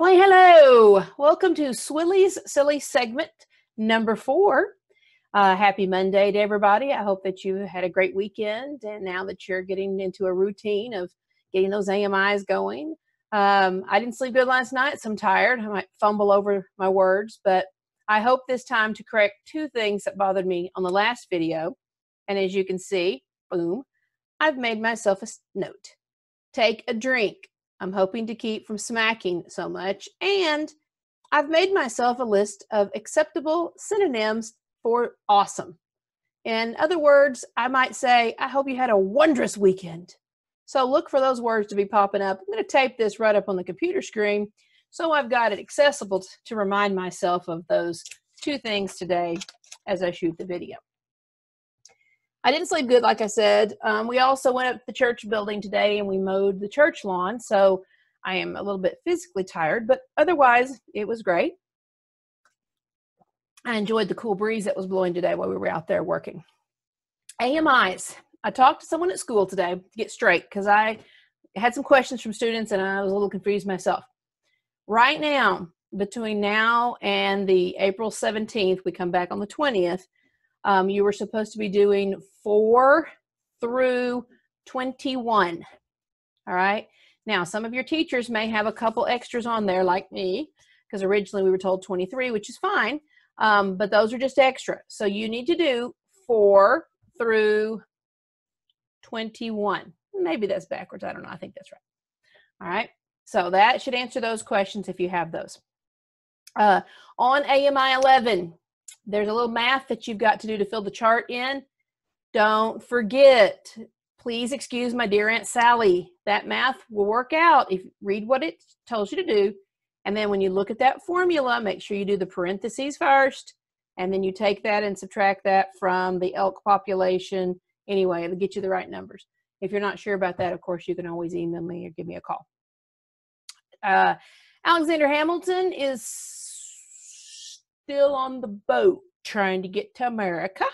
Why, hello. Welcome to Swilly's Silly Segment number 4. Happy Monday to everybody. I hope that you had a great weekend, and now that you're getting into a routine of getting those AMIs going. I didn't sleep good last night, so I'm tired. I might fumble over my words, but I hope this time to correct 2 things that bothered me on the last video. And as you can see, boom, I've made myself a note. Take a drink. I'm hoping to keep from smacking so much. And I've made myself a list of acceptable synonyms for awesome. In other words, I might say, I hope you had a wondrous weekend. So look for those words to be popping up. I'm going to tape this right up on the computer screen so I've got it accessible to remind myself of those 2 things today as I shoot the video. I didn't sleep good, like I said. We also went up to the church building today and we mowed the church lawn. So I am a little bit physically tired, but otherwise it was great. I enjoyed the cool breeze that was blowing today while we were out there working. AMIs. I talked to someone at school today to get straight because I had some questions from students and I was a little confused myself. Right now, between now and the April 17th, we come back on the 20th, you were supposed to be doing 4 through 21. All right. Now, some of your teachers may have a couple extras on there like me, because originally we were told 23, which is fine. But those are just extra. So you need to do 4 through 21. Maybe that's backwards. I don't know. I think that's right. All right. So that should answer those questions if you have those. On AMI 11, there's a little math that you've got to do to fill the chart in. Don't forget, please excuse my dear Aunt Sally. That math will work out if you read what it tells you to do. And then when you look at that formula, make sure you do the parentheses first. And then you take that and subtract that from the elk population. Anyway, it'll get you the right numbers. If you're not sure about that, of course, you can always email me or give me a call. Alexander Hamilton is still on the boat trying to get to America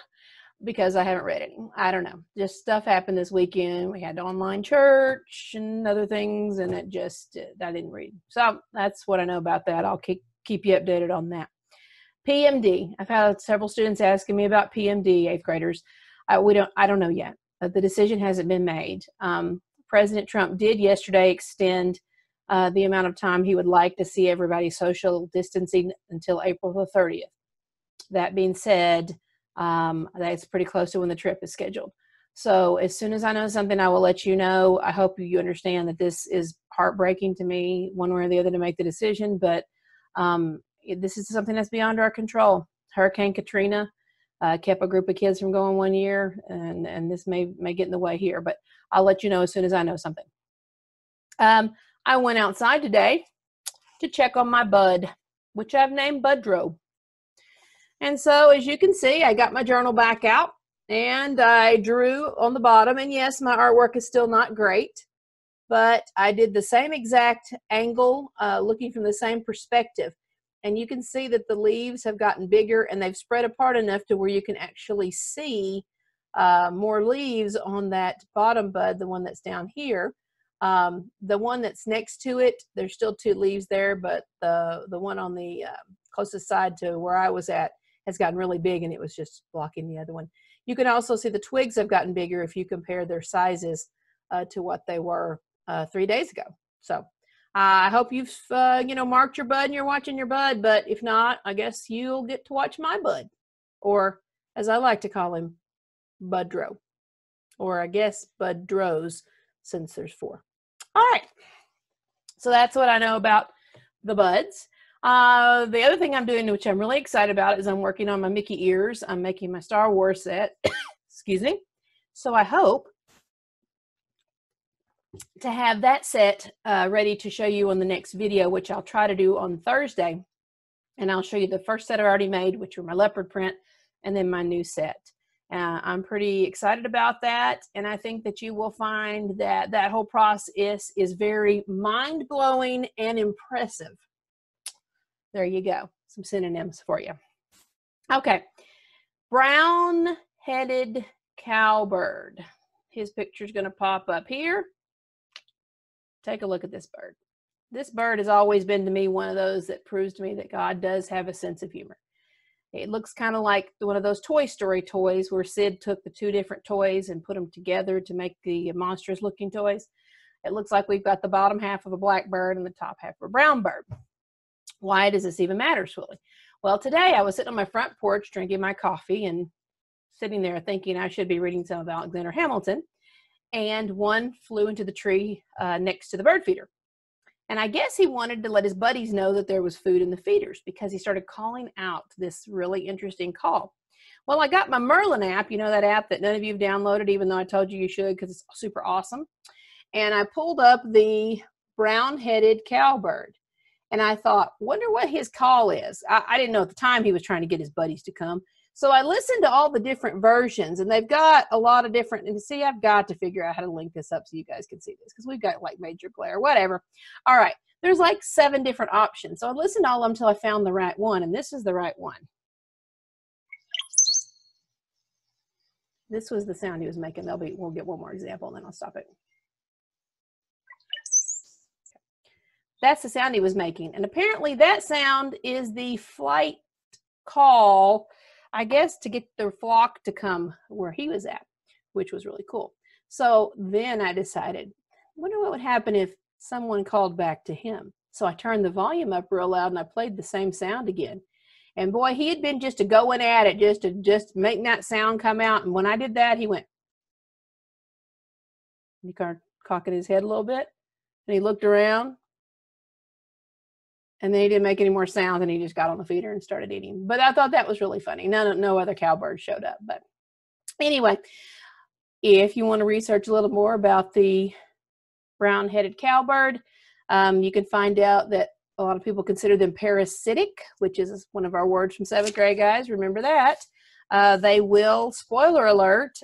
because I haven't read any. I don't know. Just stuff happened this weekend. We had online church and other things, and it just, I didn't read. So that's what I know about that. I'll keep you updated on that. PMD. I've had several students asking me about PMD, 8th graders. I don't know yet. The decision hasn't been made. President Trump did yesterday extend the amount of time he would like to see everybody social distancing until April the 30th. That being said, that's pretty close to when the trip is scheduled. So as soon as I know something, I will let you know. I hope you understand that this is heartbreaking to me, one way or the other, to make the decision, but this is something that's beyond our control. Hurricane Katrina kept a group of kids from going 1 year, and this may get in the way here, but I'll let you know as soon as I know something. I went outside today to check on my bud, which I've named Budrow. And so, as you can see, I got my journal back out, and I drew on the bottom. And yes, my artwork is still not great, but I did the same exact angle, looking from the same perspective. And you can see that the leaves have gotten bigger, and they've spread apart enough to where you can actually see more leaves on that bottom bud, the one that's down here. The one that's next to it, there's still 2 leaves there, but the one on the closest side to where I was at has gotten really big, and it was just blocking the other one. You can also see the twigs have gotten bigger if you compare their sizes to what they were 3 days ago. So I hope you've marked your bud and you're watching your bud, but if not, I guess you'll get to watch my bud, or as I like to call him, Budrow, or I guess Budrows, since there's 4. All right, so that's what I know about the buds. The other thing I'm doing, which I'm really excited about, is I'm working on my Mickey ears. I'm making my Star Wars set. Excuse me. So I hope to have that set ready to show you on the next video, which I'll try to do on Thursday. And I'll show you the first set I already made, which were my leopard print, and then my new set. I'm pretty excited about that, and I think that you will find that that whole process is very mind-blowing and impressive. There you go. Some synonyms for you. Okay. Brown-headed cowbird. His picture is going to pop up here. Take a look at this bird. This bird has always been to me one of those that proves to me that God does have a sense of humor. It looks kind of like one of those Toy Story toys where Sid took the two different toys and put them together to make the monstrous looking toys. It looks like we've got the bottom half of a black bird and the top half of a brown bird. Why does this even matter, Swilly? Well, today I was sitting on my front porch drinking my coffee and sitting there thinking I should be reading some of Alexander Hamilton, and one flew into the tree next to the bird feeder. And I guess he wanted to let his buddies know that there was food in the feeders because he started calling out this really interesting call. Well, I got my Merlin app, you know, that app that none of you have downloaded, even though I told you you should because it's super awesome. And I pulled up the brown-headed cowbird. And I thought, wonder what his call is. I didn't know at the time he was trying to get his buddies to come. So I listened to all the different versions, and they've got a lot of different, and see, I've got to figure out how to link this up so you guys can see this, because we've got like major glare, whatever. All right, there's like 7 different options. So I listened to all of them until I found the right one, and this is the right one. This was the sound he was making. We'll get one more example, and then I'll stop it. That's the sound he was making, and apparently that sound is the flight call, I guess, to get the flock to come where he was at, which was really cool. So then I decided, wonder what would happen if someone called back to him. So I turned the volume up real loud and I played the same sound again. And boy, he had been just going at it, just making that sound come out. And when I did that, he went, he kind of cocking his head a little bit, and he looked around. And then he didn't make any more sounds, and he just got on the feeder and started eating. But I thought that was really funny. No other cowbirds showed up. But anyway, if you want to research a little more about the brown-headed cowbird, you can find out that a lot of people consider them parasitic, which is one of our words from 7th grade, guys. Remember that. They will, spoiler alert,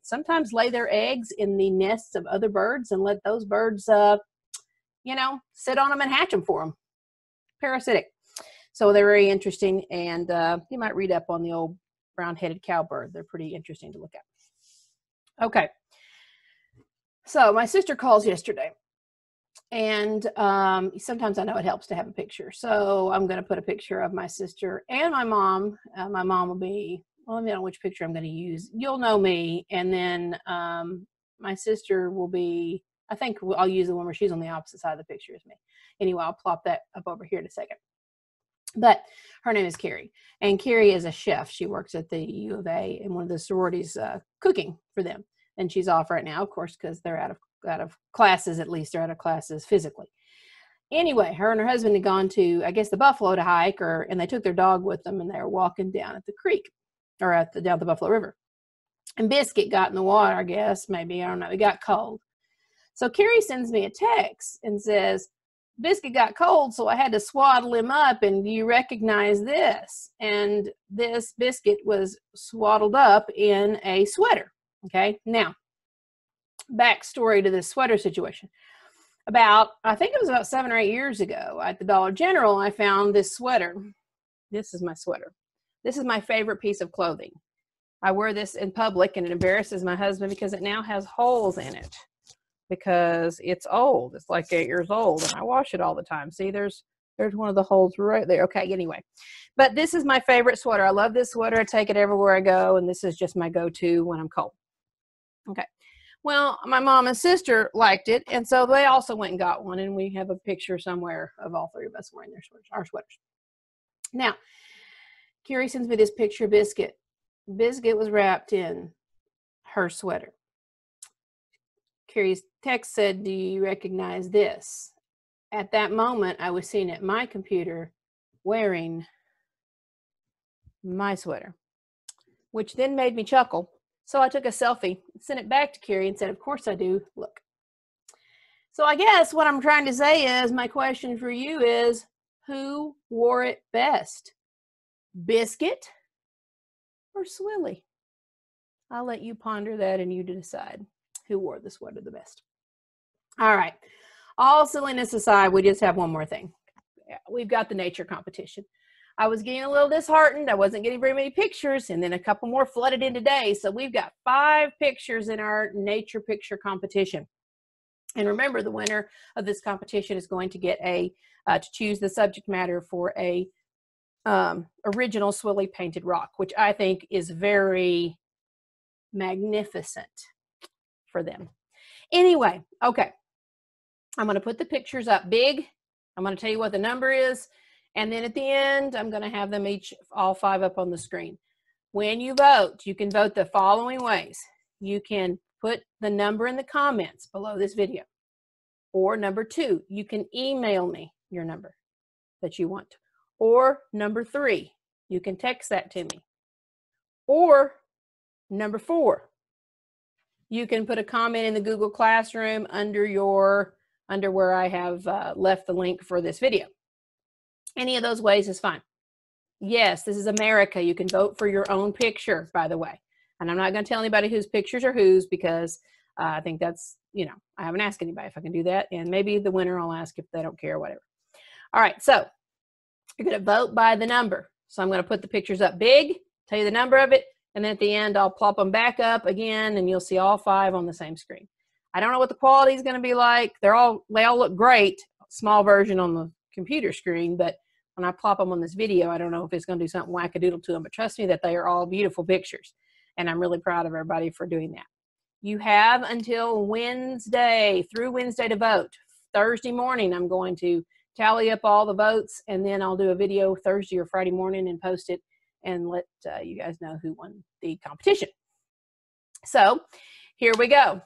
sometimes lay their eggs in the nests of other birds and let those birds, you know, sit on them and hatch them for them. Parasitic. So they're very interesting, and you might read up on the old brown-headed cowbird. They're pretty interesting to look at. Okay. So my sister calls yesterday, and sometimes I know it helps to have a picture. So I'm going to put a picture of my sister and my mom. My mom will be, well, let me know which picture I'm going to use. You'll know me, and then my sister will be, I think I'll use the one where she's on the opposite side of the picture as me. Anyway, I'll plop that up over here in a second. But her name is Carrie, and Carrie is a chef. She works at the U of A in one of the sororities cooking for them. And she's off right now, of course, because they're out of classes. At least they're out of classes physically. Anyway, her and her husband had gone to, I guess, the Buffalo to hike, and they took their dog with them, and they were walking down at the creek, or down the Buffalo River. And Biscuit got in the water, I guess, maybe, I don't know. He got cold. So Carrie sends me a text and says, Biscuit got cold, so I had to swaddle him up, and do you recognize this? And this Biscuit was swaddled up in a sweater. Okay, now, backstory to this sweater situation. I think it was about 7 or 8 years ago at the Dollar General, I found this sweater. This is my sweater. This is my favorite piece of clothing. I wear this in public, and it embarrasses my husband because it now has holes in it. Because it's old. It's like 8 years old, and I wash it all the time. See, there's one of the holes right there. Okay, anyway. But this is my favorite sweater. I love this sweater. I take it everywhere I go, and this is just my go-to when I'm cold. Okay. Well, my mom and sister liked it, and so they also went and got one, and we have a picture somewhere of all 3 of us wearing our sweaters. Now, Carrie sends me this picture of Biscuit. Biscuit was wrapped in her sweater. Carrie's text said, do you recognize this? At that moment, I was sitting at my computer wearing my sweater, which then made me chuckle. So I took a selfie, sent it back to Carrie, and said, of course I do. Look. So I guess what I'm trying to say is, my question for you is, who wore it best? Biscuit or Swilly? I'll let you ponder that and you decide who wore the sweater the best. All right. All silliness aside, we just have one more thing. We've got the nature competition. I was getting a little disheartened. I wasn't getting very many pictures, and then a couple more flooded in today. So we've got 5 pictures in our nature picture competition. And remember, the winner of this competition is going to get to choose the subject matter for a original Swilly painted rock, which I think is very magnificent for them. Anyway, okay. I'm going to put the pictures up big. I'm going to tell you what the number is. And then at the end, I'm going to have them all 5 up on the screen. When you vote, you can vote the following ways. You can put the number in the comments below this video. Or number 2, you can email me your number that you want. Or number 3, you can text that to me. Or number 4, you can put a comment in the Google Classroom under where I have left the link for this video. Any of those ways is fine. Yes, this is America. You can vote for your own picture, by the way. And I'm not going to tell anybody whose pictures are whose, because I think that's, I haven't asked anybody if I can do that. And maybe the winner I'll ask if they don't care, whatever. All right, so you're going to vote by the number. So I'm going to put the pictures up big, tell you the number of it, and then at the end I'll plop them back up again, and you'll see all 5 on the same screen. I don't know what the quality is going to be like. They all look great, small version on the computer screen, but when I plop them on this video, I don't know if it's going to do something wackadoodle to them, but trust me that they are all beautiful pictures, and I'm really proud of everybody for doing that. You have until Wednesday, through Wednesday, to vote. Thursday morning, I'm going to tally up all the votes, and then I'll do a video Thursday or Friday morning and post it and let you guys know who won the competition. So here we go.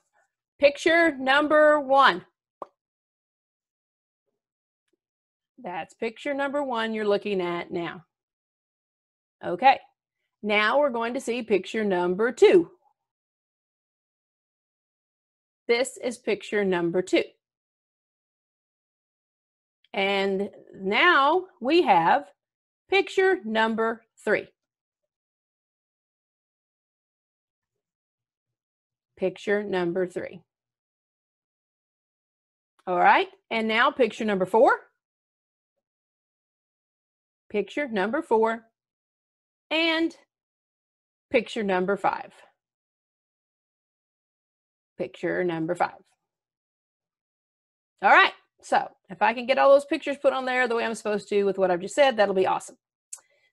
Picture number 1. That's picture number 1 you're looking at now. Okay, now we're going to see picture number 2. This is picture number 2. And now we have picture number 3. Picture number 3. All right, and now picture number 4. Picture number 4. And picture number 5. Picture number 5. All right, so if I can get all those pictures put on there the way I'm supposed to with what I've just said, that'll be awesome.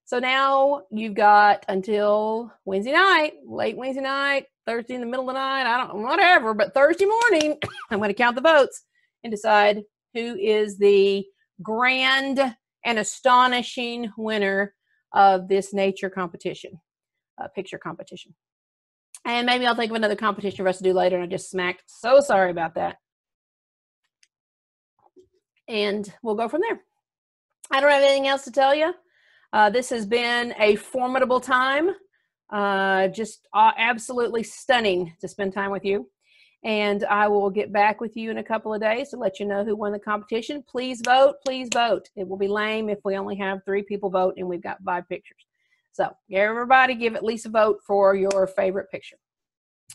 So now you've got until Wednesday night, late Wednesday night, Thursday in the middle of the night, whatever, but Thursday morning, I'm going to count the votes and decide who is the grand and astonishing winner of this nature competition, picture competition. And maybe I'll think of another competition for us to do later, and I just smacked. So sorry about that. And we'll go from there. I don't have anything else to tell you. This has been a formidable time. Just absolutely stunning to spend time with you. And I will get back with you in a couple of days to let you know who won the competition. Please vote. Please vote. It will be lame if we only have 3 people vote and we've got 5 pictures. So everybody give at least a vote for your favorite picture.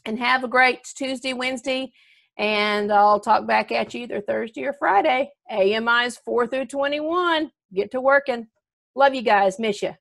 And have a great Tuesday, Wednesday, and I'll talk back at you either Thursday or Friday. AMIs 4 through 21. Get to working. Love you guys. Miss you.